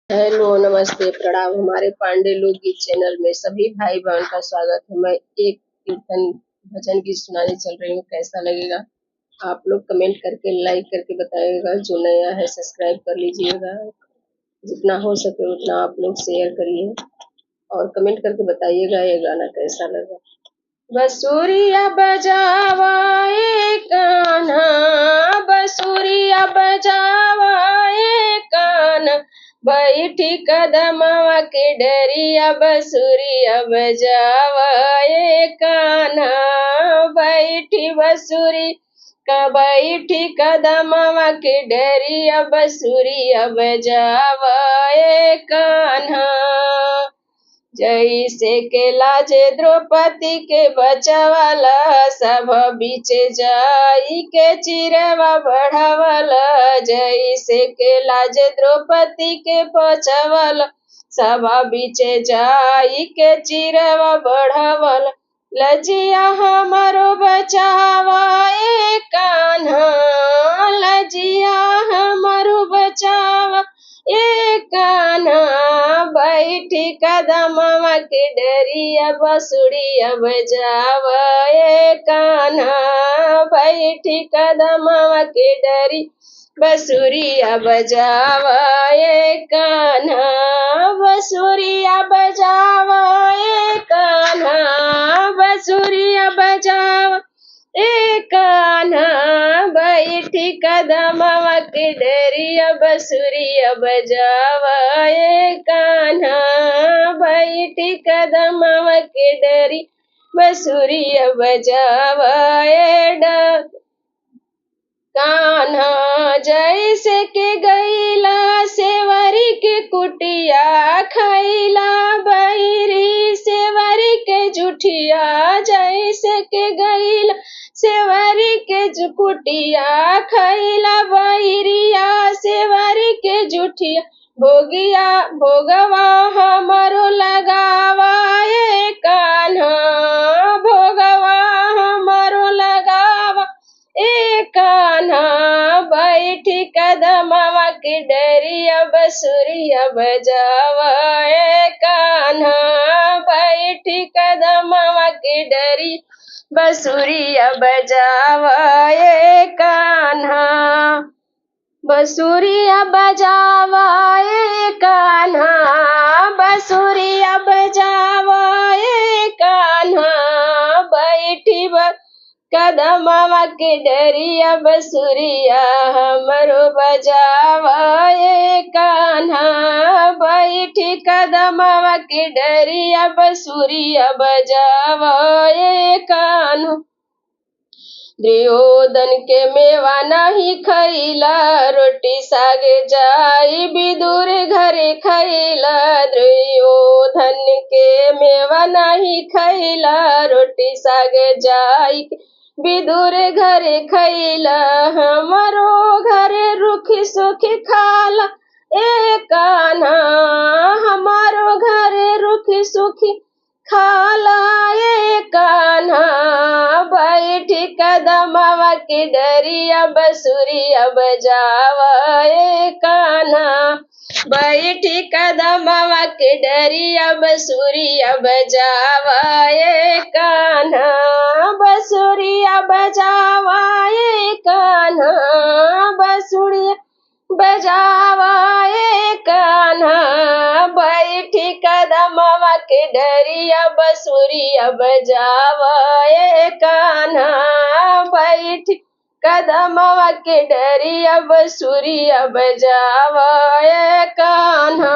Hello, नमस्ते, प्रणाम। हमारे पांडे लोकगीत चैनल में सभी भाई बहन का स्वागत है। मैं एक कीर्तन भजन गीत सुनाने चल रही हूँ। कैसा लगेगा आप लोग कमेंट करके लाइक करके बताइएगा। जो नया है सब्सक्राइब कर लीजिएगा। जितना हो सके उतना आप लोग शेयर करिए और कमेंट करके बताइएगा ये गाना कैसा लगा। बसुरिया बजावा ए कान्हा, बसुरिया बजावा ए कान्हा, बैठी कदमवा के डरिया बसुरिया बजावा ए कान्हा, बैठी बसुरी बैठी कदमवा के डरिया बसुरिया बजावा ए कान्हा। जैसे के लाजे द्रौपदी के बचावाला, सब बीच जाई के चिरवा बढ़ावाला। जैसे के लाजे द्रौपदी के बचावाला, सब बीच जाई के चिरवा बढ़ावाला। लजिया हमारो बचावा ए कान्हा, लजिया हमारो बचावा ए कान्हा, बैठी कदमवा के डरिया बसुरिया बजावा ए कान्हा, बैठी कदमवा के डरी बसुरिया बजावा ए कान्हा, बसुरिया बजावा ए कान्हा, बसुरिया बजावा ए कान्हा, बैठी कदमवा के डरिया बसुरिया बजावा ए कान्हा, बैठी कदमवा के डरी बसुरिया बजावा ए कान्हा। जैसे के गैला सेवरी के कुटिया, खैला बैरी सेवरी के जुठिया। जैसे के गैला सेवरी के कुटिया, खैला बैरिया सेवरी के जुठिया। भोगिया भोगवा हमारो लगावा ए कान्हा, भोगवा हमारो लगावा ए कान्हा, बैठी कदमवा के डरिया बसुरिया बजावा ए कान्हा, बैठी कदमवा के डरी बसुरिया बजावा ए कान्हा, बसुरिया बजावा ए कान्हा, बसुरिया बजावा ए कान्हा, बैठी कदमवा के डरिया बसुरिया हमरो बजावा ए कान्हा, बैठी कदमवा के डरिया बसुरिया बजावा ए कान्हा। दुर्योधन के मेवा नहीं खैला, रोटी साग जाई विदुर घरे खैला। दुर्योधन के मेवा नहीं खैला, रोटी साग जाई विदुर घरे खैला। हमारो घरे रुखी सुखी खाला ए कान्हा, हमारो घरे रुखी सुखी खाला ए कान्हा, बैठी कदमवा के डरिया बसुरिया बजावा ए कान्हा, बैठी कदमवा के डरिया बसुरिया बजावा ए कान्हा, बसुरिया बजावा ए कान्हा, बसुरिया बजावा ए कान्हा, बैठी कदमवा के डरिया बसुरिया बजावा ए कान्हा, बैठी कदमवा के डरिया बसुरिया बजावा ए कान्हा।